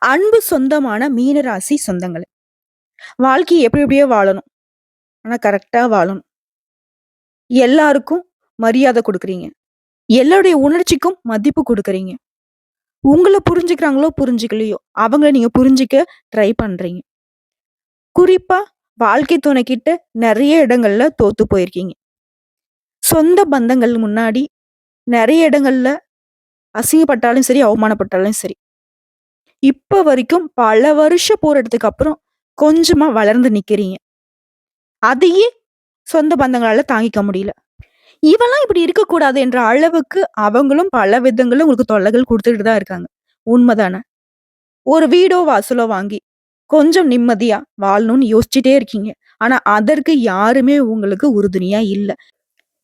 அன்பு சொந்தமான மீனராசி சொந்தங்களே, வாழ்க்கைய எப்படி எப்படியோ வாழணும். ஆனா கரெக்ட்டா வாழணும். எல்லாருக்கும் மரியாதை குடுக்குறீங்க. எல்லாருடைய உணர்ச்சிக்கும் மதிப்பு குடுக்குறீங்க. உங்கள புரிஞ்சுக்கிறாங்களோ, புரிஞ்சுக்கலையோ, அவங்கள நீங்க புரிஞ்சுக்க ட்ரை பண்றீங்க. குறிப்பா வாழ்க்கை துணைக்கிட்ட நெறைய இடங்கள்ல தோத்து போயிருக்கீங்க. சொந்த பந்தங்கள் முன்னாடி நெறைய இடங்கள்ல அசிங்கப்பட்டாலும் சரி, அவமானப்பட்டாலும் சரி. இப்ப வரைக்கும் பல வருஷம் போராட்டத்துக்கு அப்புறம் கொஞ்சமா வளர்ந்து நிக்கிறீங்க. அதையே சொந்த பந்தங்களால தாங்கிக்க முடியல. இவன்லாம் இப்படி இருக்கக்கூடாது என்ற அளவுக்கு அவங்களும் பல விதங்கள்ல உங்களுக்கு தொல்லைகள் குடுத்துட்டு தான் இருக்காங்க. உண்மதானே? ஒரு வீடோ, வாசலோ வாங்கி கொஞ்சம் நிம்மதியா வாழணும்னு யோசிச்சுட்டே இருக்கீங்க. ஆனா அதற்கு யாருமே உங்களுக்கு உறுதுணையா இல்ல.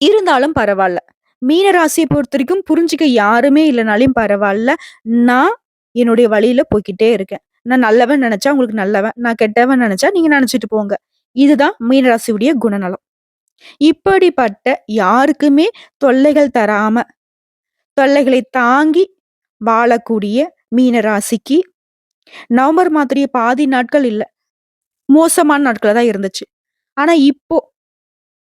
இருந்தாலும் பரவால்ல. மீன ராசிய பொறுத்தவரைக்கும் புரிஞ்சுக்க யாருமே இல்லனாலும் பரவால்ல. நான் என்னுடைய வழியில போய்க்கிட்டே இருக்கேன். நான் நல்லவன் நெனச்சா உங்களுக்கு நல்லவன். நான் கெட்டவன் நெனச்சா நீங்க நெனச்சுட்டு போங்க. இதுதான் மீனராசியுடைய குணநலம். இப்படிப்பட்ட யாருக்குமே தொல்லைகள் தராம, தொல்லைகளை தாங்கி வாழக்கூடிய மீன ராசிக்கு நவம்பர் மாதத்துடைய பாதி நாட்கள் இல்ல. மோசமான நாட்களா தான் இருந்துச்சு. ஆனா இப்போ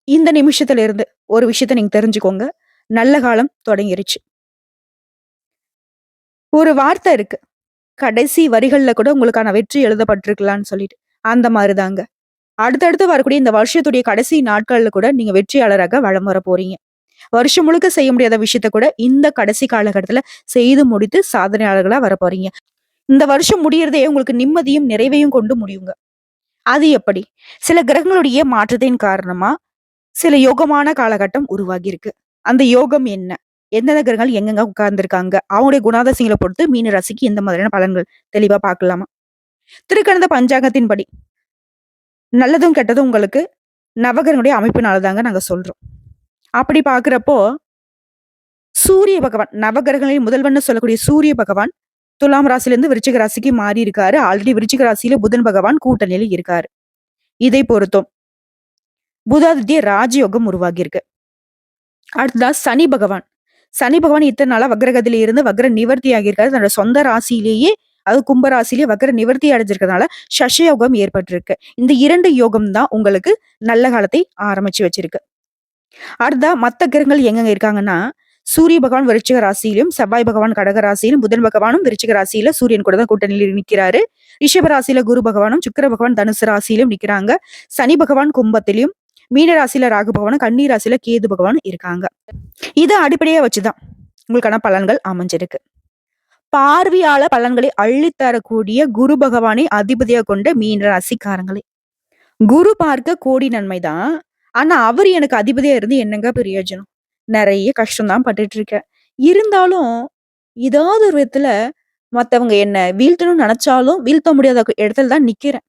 இந்த நிமிஷத்துல இருந்து ஒரு விஷயத்த நீங்க தெரிஞ்சுக்கோங்க. நல்ல காலம் தொடங்கிருச்சு. ஒரு வார்த்தை இருக்கு. கடைசி வரிகள்ல கூட உங்களுக்கான வெற்றி எழுதப்பட்டிருக்கலான்னு சொல்லிட்டு. அந்த மாரி தாங்க. அடுத்தடுத்து வரக்கூடிய இந்த வருஷத்துடைய கடைசி நாட்கள்ல கூட நீங்க வெற்றியாளராக வலம் வர போறீங்க. வருஷம் முழுக்க செய்ய முடியாத விஷயத்த கூட இந்த கடைசி காலகட்டத்துல செய்து முடித்து சாதனையாளர்களா வரப்போறீங்க. இந்த வருஷம் முடியறதே உங்களுக்கு நிம்மதியும், நிறைவையும் கொண்டு முடியுங்க. அது எப்படி? சில கிரகங்களுடைய மாற்றத்தின் காரணமா சில யோகமான காலகட்டம் உருவாகி இருக்கு. அந்த யோகம் என்ன? எந்தெந்த கிரகங்கள் எங்கெங்க உட்கார்ந்திருக்காங்க? அவங்களுடைய குணாதிசயங்கள பொறுத்து மீன ராசிக்கு எந்த மாதிரியான பலன்கள் தெளிவா பார்க்கலாமா? திருக்கணித பஞ்சாங்கத்தின்படி நல்லதும், கெட்டதும் உங்களுக்கு நவகிரகங்களுடைய அமைப்பினால தாங்க நாங்க சொல்றோம். அப்படி பார்க்கிறப்போ சூரிய பகவான் நவகிரகங்களின் முதல்வன்னு சொல்லக்கூடிய சூரிய பகவான் துலாம் ராசியிலிருந்து விருச்சிக ராசிக்கு மாறி இருக்காரு. ஆல்ரெடி விருச்சிக ராசியில புதன் பகவான் கூட்டணியில இருக்காரு. இதை பொறுத்தும் புதாதித்ய ராஜயோகம் உருவாகி இருக்கு. அடுத்ததா சனி பகவான். சனி பகவான் இத்தனை நாளா வக்ரகத்தில இருந்து வக்ர நிவர்த்தி ஆகியிருக்காரு. தன்னோட சொந்த ராசியிலேயே அது கும்ப ராசியிலேயே வக்ர நிவர்த்தி அடைஞ்சிருக்கிறதுனால சஷயோகம் ஏற்பட்டிருக்கு. இந்த 2 யோகம் தான் உங்களுக்கு நல்ல காலத்தை ஆரம்பிச்சு வச்சிருக்கு. அடுத்ததா மத்த கிரகங்கள் எங்கெங்க இருக்காங்கன்னா, சூரிய பகவான் விருச்சிக ராசியிலும், செவ்வாய் பகவான் கடக ராசியிலும், புதன் பகவானும் விருச்சிக ராசியில சூரியன் கூட தான் கூட்டணியில நிக்கிறாரு. ரிஷப ராசியில குரு பகவானும், சுக்கிர பகவான் தனுசு ராசியிலும் நிக்கிறாங்க. சனி பகவான் கும்பத்திலும், மீன ராசியில ராகு பகவானும், கன்னி ராசியில கேது பகவானும் இருக்காங்க. இத அடிப்படையா வச்சுதான் உங்களுக்கான பலன்கள் அமைஞ்சிருக்கு. பார்வையால பலன்களை அள்ளித் தரக்கூடிய குரு பகவானை அதிபதியா கொண்ட மீன ராசிக்காரங்களே. குரு பார்க்க கோடி நன்மைதான். ஆனா அவரு எனக்கு அதிபதியா இருந்து என்னங்க பிரயோஜனம்? நெறைய கஷ்டம் தான் பட்டுட்டு இருக்கேன். இருந்தாலும் ஏதாவது ஒரு விதத்துல மத்தவங்க என்ன வீழ்த்தணும்னு நெனச்சாலும் வீழ்த்த முடியாத இடத்துல தான் நிக்கிறேன்.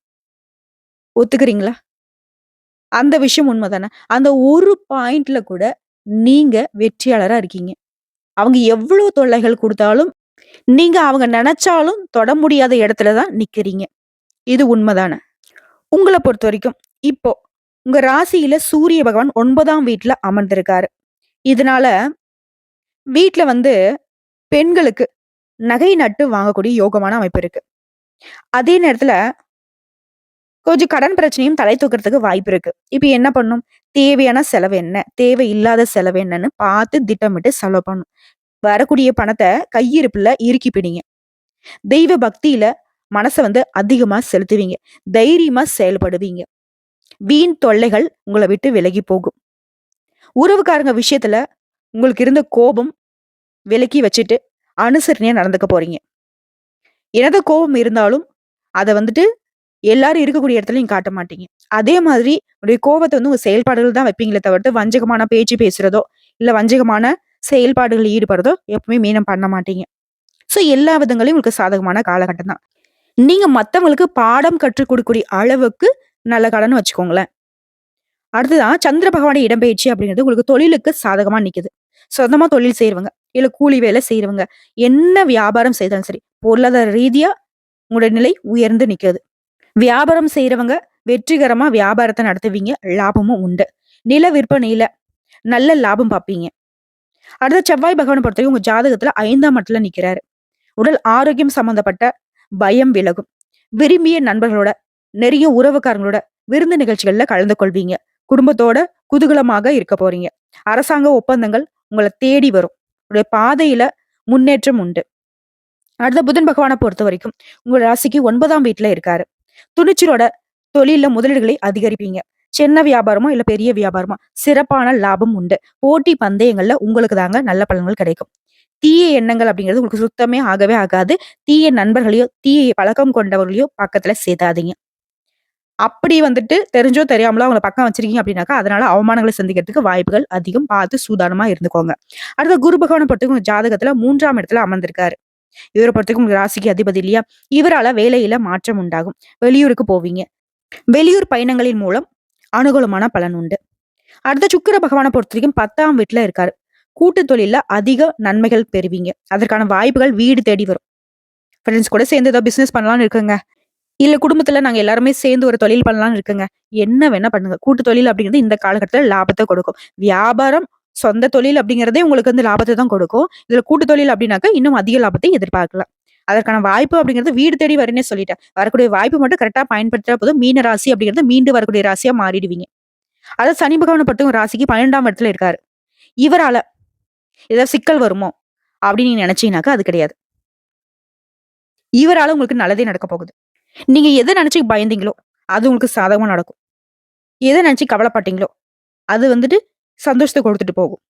ஒத்துக்கிறீங்களா? அந்த விஷயம் உண்மதானே. அந்த ஒரு பாயிண்ட்ல கூட நீங்க வெற்றியாளரா இருக்கீங்க. அவங்க எவ்ளோ தொல்லைகள் குடுத்தாலும், நீங்க அவங்க நெனச்சாலும் தொட முடியாத இடத்துல தான் நிக்கிறீங்க. இது உண்மதானே. உங்கள பொறுத்தவரைக்கும், இப்போ உங்க ராசியில சூரிய பகவான் 9ஆம் வீட்ல அமர்ந்திருக்காரு. இதனால வீட்ல பெண்களுக்கு நகை நட்டு வாங்கக்கூடிய யோகமான அமைப்பு இருக்கு. அதே நேரத்துல கொஞ்சம் கடன் பிரச்சனையும் தலை தூக்குறதுக்கு வாய்ப்பு இருக்கு. இப்ப என்ன பண்ணும்? தேவையான செலவு என்ன? தேவையில்லாத செலவு என்னன்னு பார்த்து திட்டமிட்டு செலவு பண்ணணும். வரக்கூடிய பணத்த கையிருப்புல இறுக்கி பிடிங்க. தெய்வ பக்தியில மனச அதிகமா செலுத்துவீங்க. தைரியமா செயல்படுவீங்க. வீண் தொல்லைகள் உங்கள விட்டு விலகி போகும். உறவுக்காரங்க விஷயத்துல உங்களுக்கு இருந்த கோபம் விலக்கி வச்சுட்டு அனுசரணையா நடந்துக்க போறீங்க. என்னதான் கோபம் இருந்தாலும் அத எல்லாரும் இருக்கக்கூடிய இடத்துல நீங்க காட்ட மாட்டீங்க. அதே மாதிரி உங்களுடைய கோபத்த உங்க செயல்பாடுகள் தான் வைப்பீங்களே தவிர்த்து வஞ்சகமான பேச்சு பேசுறதோ, இல்ல வஞ்சகமான செயல்பாடுகளில் ஈடுபடுறதோ எப்பவுமே மீனம் பண்ண மாட்டீங்க. சோ எல்லா விதங்களையும் உங்களுக்கு சாதகமான காலகட்டம் தான். நீங்க மத்தவங்களுக்கு பாடம் கற்றுக் கொடுக்கக்கூடிய அளவுக்கு நல்ல காலம்னு வச்சுக்கோங்களேன். அடுத்ததான் சந்திர பகவானுடைய இடம்பெயர்ச்சி அப்படிங்கிறது உங்களுக்கு தொழிலுக்கு சாதகமா நிக்குது. சொந்தமா தொழில் செய்றவங்க, இல்ல கூலி வேலை செய்றவங்க, என்ன வியாபாரம் செய்தாலும் சரி, பொருளாதார ரீதியா உங்களுடைய நிலை உயர்ந்து நிக்குது. வியாபாரம் செய்றவங்க வெற்றிகரமா வியாபாரத்த நடத்துவீங்க. லாபமும் உண்டு. நில விற்பனையில நல்ல லாபம் பார்ப்பீங்க. அடுத்து செவ்வாய் பகவான பொறுத்தவரைக்கும் உங்க ஜாதகத்துல 5ஆம் இடத்துல நிக்கிறாரு. உடல் ஆரோக்கியம் சம்பந்தப்பட்ட பயம் விலகும். விரும்பிய நண்பர்களோட, நெருங்கிய உறவுக்காரங்களோட விருந்து நிகழ்ச்சிகள்ல கலந்து கொள்வீங்க. குடும்பத்தோட குதூகலமாக இருக்க போறீங்க. அரசாங்க ஒப்பந்தங்கள் உங்கள தேடி வரும். உங்களுடைய பாதையில முன்னேற்றம் உண்டு. அடுத்த புதன் பகவான பொறுத்தவரைக்கும், உங்க ராசிக்கு 9ஆம் வீட்ல இருக்காரு. துணிச்சலோட தொழில்ல முதலீடுகளை அதிகரிப்பீங்க. சின்ன வியாபாரமோ, இல்ல பெரிய வியாபாரமோ சிறப்பான லாபம் உண்டு. போட்டி பந்தயங்கள்ல உங்களுக்கு தாங்க நல்ல பலன்கள் கிடைக்கும். தீய எண்ணங்கள் அப்படிங்கிறது உங்களுக்கு சுத்தமே ஆகவே ஆகாது. தீய நண்பர்களையோ, தீய பழக்கம் கொண்டவர்களையோ பக்கத்துல சேத்தாதீங்க. அப்படி வந்துட்டு தெரிஞ்சோ தெரியாமலோ அவங்கள பக்கம் வச்சிருக்கீங்க அப்படின்னாக்கா, அதனால அவமானங்கள சந்திக்கிறதுக்கு வாய்ப்புகள் அதிகம். பார்த்து சூதானமா இருந்துக்கோங்க. அடுத்த குரு பகவான பொறுத்தவரைக்கும் உங்க ஜாதகத்துல 3ஆம் இடத்துல அமர்ந்திருக்காரு. இவர பொறுத்தவரைக்கும் உங்க ராசிக்கு அதிபதி இல்லையா? இவரால வேலையில மாற்றம் உண்டாகும். வெளியூருக்கு போவீங்க. வெளியூர் பயணங்களின் மூலம் அனுகூலமான பலன் உண்டு. அடுத்த சுக்கிர பகவான பொறுத்தவரைக்கும் 10ஆம் வீட்ல இருக்காரு. கூட்டு தொழில்ல அதிக நன்மைகள் பெறுவீங்க. அதற்கான வாய்ப்புகள் வீடு தேடி வரும். ஃப்ரெண்ட்ஸ் கூட சேர்ந்து ஏதோ பிசினஸ் பண்ணலாம்னு இருக்குங்க. இல்ல குடும்பத்துல நாங்க எல்லாருமே சேர்ந்து ஒரு தொழில் பண்ணலாம்னு இருக்குங்க. என்ன வேணா பண்ணுங்க. கூட்டு தொழில் அப்படிங்கிறது இந்த காலகட்டத்துல லாபத்த கொடுக்கும். வியாபாரம், சொந்த தொழில் அப்படிங்கிறதே உங்களுக்கு வந்து லாபத்த தான் கொடுக்கும். இதுல கூட்டு தொழில் அப்படின்னாக்க இன்னும் அதிக லாபத்தை எதிர்பார்க்கலாம். அதற்கான வாய்ப்பு அப்படிங்கிறது வீடு தேடி வரும்னே சொல்லிட்டேன். வரக்கூடிய வாய்ப்பு மட்டும் கரெக்ட்டா பயன்படுத்தினா போதும். மீன ராசி அப்படிங்கிறது மீண்டு வரக்கூடிய ராசியா மாறிடுவீங்க. அதாவது சனி பகவான பொறுத்தவரைக்கும் ராசிக்கு 12ஆம் இடத்துல இருக்காரு. இவரால ஏதாவது சிக்கல் வருமோ அப்படின்னு நீங்க நினைச்சீங்கன்னாக்கா அது கிடையாது. இவரால உங்களுக்கு நல்லதே நடக்க போகுது. நீங்க எத நினைச்சு பயந்தீங்களோ, அது உங்களுக்கு சாதகமா நடக்கும். எத நினைச்சு கவலைப்பட்டீங்களோ, அது வந்துட்டு சந்தோஷத்த குடுத்துட்டு போகும்.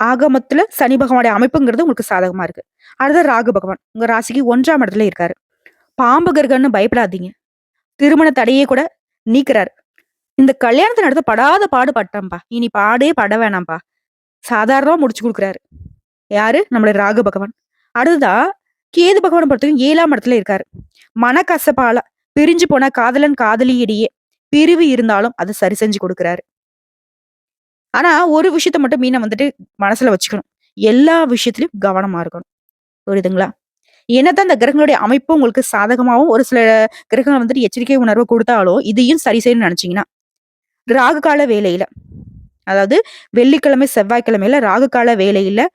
ஆக மொத்தத்துல சனி பகவானுடைய அமைப்புங்கிறது உங்களுக்கு சாதகமா இருக்கு. அடுத்து ராகு பகவான் உங்க ராசிக்கு 1ஆம் இடத்துல இருக்காரு. பாம்பு கர்கன்னு பயப்படாதீங்க. திருமண தடையே கூட நீக்குறாரு. இந்த கல்யாணத்த நடத்த படாத பாடு பட்டேன்பா. இனி பாடே பட வேணாம்ப்பா. சாதாரணமா முடிச்சு குடுக்குறாரு. யாரு? நம்மளுடைய ராகு பகவான். அடுத்ததா கேது பகவான பொறுத்தவரைக்கும் 7ஆம் இடத்துல இருக்காரு. மனக்கசப்பால பிரிஞ்சு போன காதலன் காதலியிடையே பிரிவு இருந்தாலும் அதை சரி செஞ்சு கொடுக்குறாரு. ஆனா ஒரு விஷயத்த மட்டும் மீன வந்துட்டு மனசுல வச்சுக்கணும். எல்லா விஷயத்திலயும் கவனமா இருக்கணும். புரியுதுங்களா? என்னதான் அந்த கிரகங்களுடைய அமைப்பு உங்களுக்கு சாதகமாவும் ஒரு சில கிரகங்கள் வந்துட்டு எச்சரிக்கை உணர்வு கொடுத்தாலும் இதையும் சரி செய்யணும்னு நினைச்சீங்கன்னா ராகு கால வேலையில, அதாவது வெள்ளிக்கிழமை செவ்வாய்க்கிழமையில ராகு கால வேலையில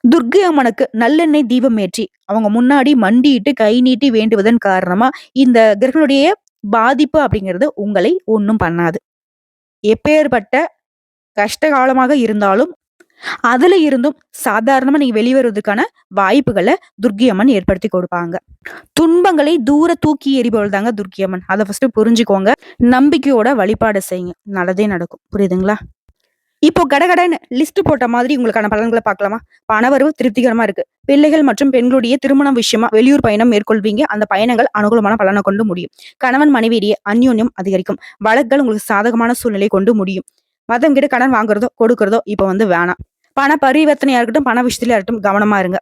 துர்க்கை அம்மனுக்கு நல்லெண்ணெய் தீபம் ஏற்றி அவங்க முன்னாடி மண்டியிட்டு கை நீட்டி வேண்டுவதன் காரணமா இந்த கிரகங்களுடைய பாதிப்பு அப்படிங்கிறது உங்களை ஒண்ணும் பண்ணாது. எப்பேற்பட்ட கஷ்ட காலமாக இருந்தாலும் அதுல இருந்தும் சாதாரணமா நீங்க வெளிவருவதற்கான வாய்ப்புகளை துர்க்கை அம்மன் ஏற்படுத்தி கொடுப்பாங்க. துன்பங்களை தூர தூக்கி எறிபவள் தாங்க துர்க்கை அம்மன். அதை ஃபர்ஸ்ட் புரிஞ்சுக்கோங்க. நம்பிக்கையோட வழிபாடு செய்யுங்க. நல்லதே நடக்கும். புரியுதுங்களா? இப்போ கடகடன்னு லிஸ்ட் போட்ட மாதிரி உங்களுக்கான பலன்களை பார்க்கலாமா? பணவரவு திருப்திகரமா இருக்கு. பிள்ளைகள் மற்றும் பெண்களுடைய திருமணம் விஷயமா வெளியூர் பயணம் மேற்கொள்வீங்க. அந்த பயணங்கள் அனுகூலமான பலனை கொண்டு முடியும். கணவன் மனைவியிடையே அந்யோன்யம் அதிகரிக்கும். வழக்குகள் உங்களுக்கு சாதகமான சூழ்நிலை கொண்டு முடியும். மத்தவங்க கிட்ட கடன் வாங்குறதோ கொடுக்கறதோ இப்ப வந்து வேணாம். பண பரிவர்த்தனையா இருக்கட்டும், பண விஷயத்துல இருக்கட்டும் கவனமா இருங்க.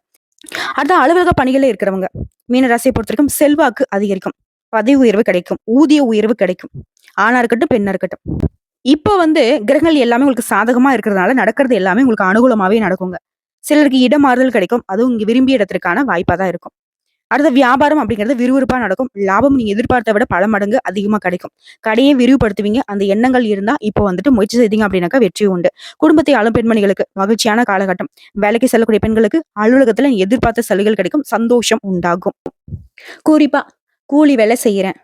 அடுத்த அலுவலக பணிகளே இருக்கிறவங்க மீன ராசியை பொறுத்த வரைக்கும் செல்வாக்கு அதிகரிக்கும். பதவி உயர்வு கிடைக்கும். ஊதிய உயர்வு கிடைக்கும். ஆணா இருக்கட்டும், பெண்ணா இருக்கட்டும். இப்போ வந்து கிரகங்கள் எல்லாமே உங்களுக்கு சாதகமா இருக்கிறதுனால நடக்கிறது எல்லாமே உங்களுக்கு அனுகூலமாவே நடக்குங்க. சிலருக்கு இடமாறுதல் கிடைக்கும். அதுவும் இங்க விரும்பிய இடத்திற்கான வாய்ப்பா தான் இருக்கும். அடுத்த வியாபாரம் அப்படிங்கிறது விறுவிறுப்பா நடக்கும். லாபம் நீங்க எதிர்பார்த்த விட பல மடங்கு அதிகமா கிடைக்கும். கடையை விரிவுபடுத்துவீங்க. அந்த எண்ணங்கள் இருந்தா இப்போ வந்துட்டு முயற்சி செய்தீங்க அப்படின்னாக்கா வெற்றி உண்டு. குடும்பத்தை ஆளும் பெண்மணிகளுக்கு மகிழ்ச்சியான காலகட்டம். வேலைக்கு செல்லக்கூடிய பெண்களுக்கு அலுவலகத்துல நீங்க எதிர்பார்த்த சலுகைகள் கிடைக்கும். சந்தோஷம் உண்டாகும். குறிப்பா கூலி வேலை செய்யறேன்,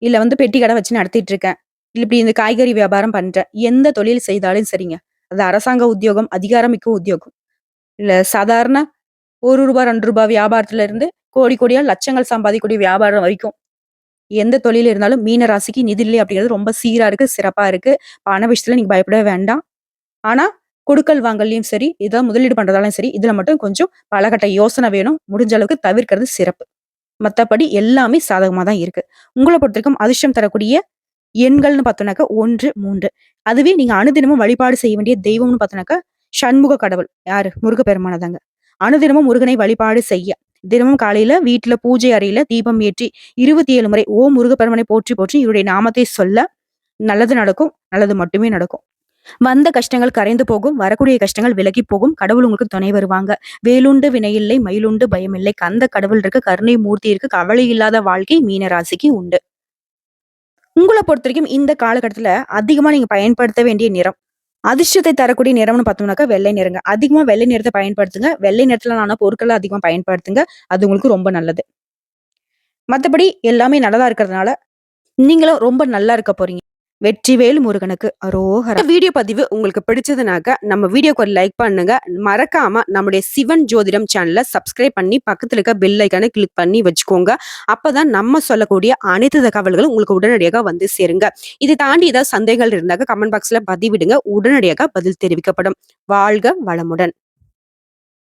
இல்ல வந்து பெட்டி கடை வச்சு நடத்திட்டு இருக்கேன், இல்ல இப்படி இந்த காய்கறி வியாபாரம் பண்றேன், எந்த தொழில் செய்தாலும் சரிங்க. அது அரசாங்க உத்தியோகம், அதிகாரமிக்க உத்தியோகம், இல்ல சாதாரண ரூ. 1 ரூ. 2 வியாபாரத்துல இருந்து கோடி கோடியா லட்சங்கள் சம்பாதிக்கக்கூடிய வியாபாரம் வரைக்கும் எந்த தொழில் இருந்தாலும் மீன ராசிக்கு நிதிநிலை அப்படிங்கிறது ரொம்ப சீரா இருக்கு, சிறப்பா இருக்கு. பண விஷயத்துல நீங்க பயப்படவே வேண்டாம். ஆனா கொடுக்கல் வாங்கலையும் சரி, ஏதாவது முதலீடு பண்றதாலும் சரி, இதுல மட்டும் கொஞ்சம் பலகட்ட யோசனை வேணும். முடிஞ்ச அளவுக்கு தவிர்க்கிறது சிறப்பு. மத்தபடி எல்லாமே சாதகமா தான் இருக்கு. உங்கள பொறுத்தவரைக்கும் அதிர்ஷ்டம் தரக்கூடிய எண்கள்னு பார்த்தோம்னாக்கா 1, 3. அதுவே நீங்க அனுதினமும் வழிபாடு செய்ய வேண்டிய தெய்வம்னு பார்த்தோம்னாக்கா சண்முக கடவுள். யாரு? முருகப்பெருமான் தாங்க. அனுதினமும் முருகனை வழிபாடு செய்ய தினமும் காலையில வீட்டுல பூஜை அறையில தீபம் ஏற்றி 27 முறை ஓம் முருகப்பெருமானை போற்றி போற்றி இவருடைய நாமத்தை சொல்ல நல்லது நடக்கும். நல்லது மட்டுமே நடக்கும். வந்த கஷ்டங்கள் கரைந்து போகும். வரக்கூடிய கஷ்டங்கள் விலகி போகும். கடவுள் உங்களுக்கு துணை வருவாங்க. வேலுண்டு வினையில்லை, மயிலுண்டு பயமில்லை. கந்த கடவுள் இருக்கு, கருணை மூர்த்தி இருக்கு. கவலை இல்லாத வாழ்க்கை மீன ராசிக்கு உண்டு. உங்கள பொறுத்தவரைக்கும் இந்த காலகட்டத்துல அதிகமா நீங்க பயன்படுத்த வேண்டிய நிறம், அதிர்ஷ்டத்தை தரக்கூடிய நிறம்னு பார்த்தோம்னாக்கா வெள்ளை நிறங்க. அதிகமா வெள்ளை நிறத்தை பயன்படுத்துங்க. வெள்ளை நிறத்துல பொருட்களை அதிகமா பயன்படுத்துங்க. அது உங்களுக்கு ரொம்ப நல்லது. மத்தபடி எல்லாமே நல்லதா இருக்கிறதுனால, நீங்களும் ரொம்ப நல்லா இருக்க போறீங்க. வெற்றிவேல் முருகனுக்கு அரோகரா! இந்த வீடியோ பதிவு உங்களுக்கு பிடிச்சதுனாக்க நம்ம வீடியோக்கு ஒரு லைக் பண்ணுங்க. மறக்காம நம்முடைய சிவன் ஜோதிடம் சேனல சப்ஸ்கிரைப் பண்ணி பக்கத்துல இருக்க பெல் ஐகானை கிளிக் பண்ணி வச்சுக்கோங்க. அப்பதான் நம்ம சொல்லக்கூடிய அனைத்து தகவல்களும் உங்களுக்கு உடனடியாக வந்து சேருங்க. இதை தாண்டி ஏதாவது சந்தேகங்கள் இருந்தாக்க கமெண்ட் பாக்ஸ்ல பதிவிடுங்க. உடனடியாக பதில் தெரிவிக்கப்படும். வாழ்க வளமுடன்.